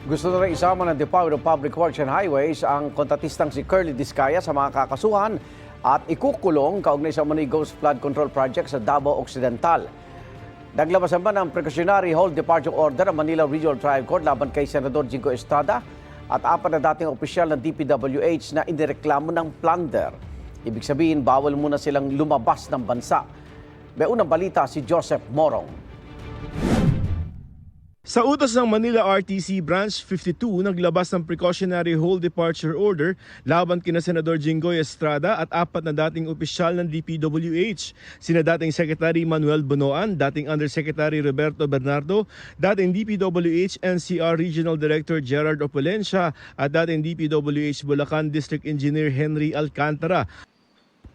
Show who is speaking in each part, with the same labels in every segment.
Speaker 1: Gusto na rin isama ng Department of Public Works and Highways ang kontratistang si Curly Discaya sa mga kakasuhan at ikukulong kaugnay sa Manay Ghost Flood Control Project sa Davao Occidental. Naglabasan ba ng precautionary hold departure order ang Manila Regional Trial Court laban kay Senador Jingo Estrada at apat na dating opisyal ng DPWH na inireklamo ng plunder. Ibig sabihin, bawal muna silang lumabas ng bansa. May unang balita si Joseph Morong.
Speaker 2: Sa utos ng Manila RTC Branch 52, naglabas ng precautionary hold departure order laban kina Senador Jingoy Estrada at apat na dating opisyal ng DPWH. Sina dating Secretary Manuel Bonoan, dating Undersecretary Roberto Bernardo, dating DPWH NCR Regional Director Gerard Opulencia at dating DPWH Bulacan District Engineer Henry Alcantara.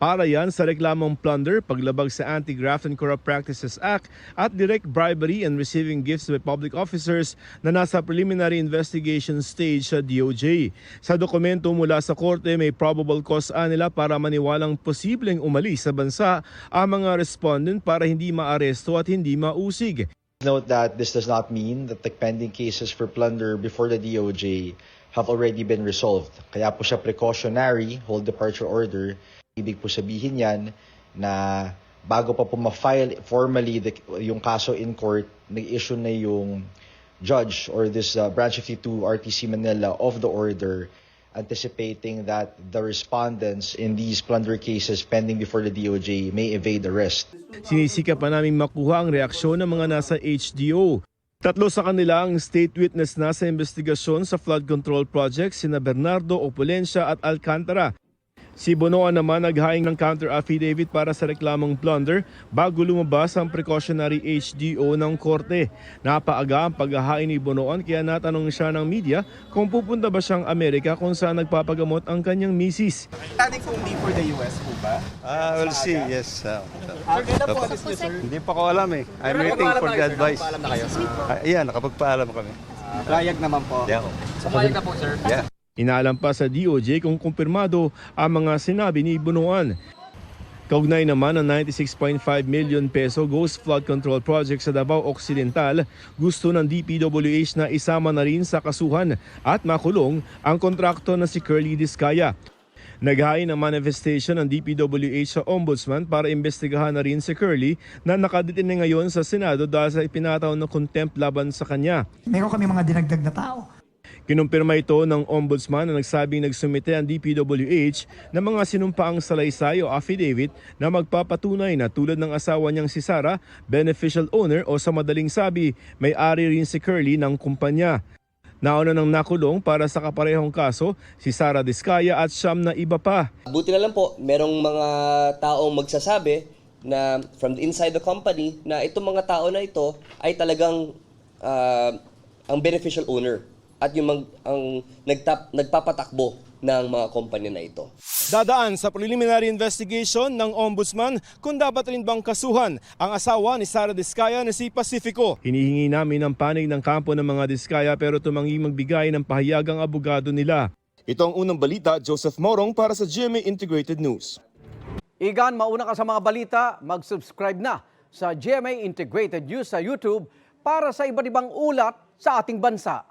Speaker 2: Para yan sa reklamong plunder, paglabag sa Anti-Graft and Corrupt Practices Act at direct bribery and receiving gifts by public officers na nasa preliminary investigation stage sa DOJ. Sa dokumento mula sa korte, may probable cause nila para maniwalang posibleng umalis sa bansa ang mga respondent para hindi maaresto at hindi mausig.
Speaker 3: Note that this does not mean that the pending cases for plunder before the DOJ have already been resolved. Kaya po siya precautionary hold departure order. Ibig po sabihin yan na bago pa po ma-file formally yung kaso in court, nag-issue na yung judge or this Branch 52 RTC Manila of the order anticipating that the respondents in these plunder cases pending before the DOJ may evade arrest.
Speaker 2: Sinisikap pa namin makuha ang reaksyon ng mga nasa HDO. Tatlo sa kanila ang state witness na sa investigasyon sa flood control project, sina Bernardo, Opulencia at Alcantara. Si Bonoan naman naghaing ng counter affidavit para sa reklamong plunder bago lumabas ang precautionary HDO ng korte. Napaaga ang paghahain ni Bonoan kaya natanong siya ng media kung pupunta ba siyang Amerika kung saan nagpapagamot ang kanyang misis.
Speaker 4: Planning kung hindi for the US po ba?
Speaker 5: We'll see, yes.
Speaker 4: Kailan po alis niyo, sir?
Speaker 5: Hindi pa ko alam eh. I'm waiting for the advice.
Speaker 4: Nakapagpaalam na kayo?
Speaker 5: Yeah, nakapagpaalam kami.
Speaker 4: Payag naman po.
Speaker 5: Yeah.
Speaker 4: Pumayag na po, sir.
Speaker 5: Yeah.
Speaker 2: Inaalam pa sa DOJ kung kumpirmado ang mga sinabi ni Bonoan. Kaugnay naman ang 96.5 million peso Ghost Flood Control Project sa Davao Occidental, gusto ng DPWH na isama na rin sa kasuhan at makulong ang kontrakto na si Curly Discaya. Naghain ng manifestation ng DPWH sa Ombudsman para imbestigahan na rin si Curly na nakadetine ngayon sa Senado dahil sa ipinataw na contempt laban sa kanya.
Speaker 6: Meron kami mga dinagdag na tao.
Speaker 2: Kinumpirma ito ng Ombudsman na nagsabing nagsumite ang DPWH ng mga sinumpaang salaysay o affidavit na magpapatunay na tulad ng asawa niyang si Sara, beneficial owner o sa madaling sabi, may-ari rin si Curly ng kumpanya. Nauna nang nakulong para sa kaparehong kaso si Sara Discaya at siyam na iba pa.
Speaker 7: Buti na lang po, merong mga taong magsasabi na from the inside the company na itong mga tao na ito ay talagang ang beneficial owner at yung nagpapatakbo ng mga kumpanya na ito.
Speaker 2: Dadaan sa preliminary investigation ng Ombudsman kung dapat rin bang kasuhan ang asawa ni Sara Discaya na si Pacifico. Hinihingi namin ang panig ng kampo ng mga Discaya pero tumanging magbigay ng pahayag ang abogado nila. Ito ang unang balita, Joseph Morong para sa GMA Integrated News.
Speaker 1: Igan, mauna ka sa mga balita, mag-subscribe na sa GMA Integrated News sa YouTube para sa iba't ibang ulat sa ating bansa.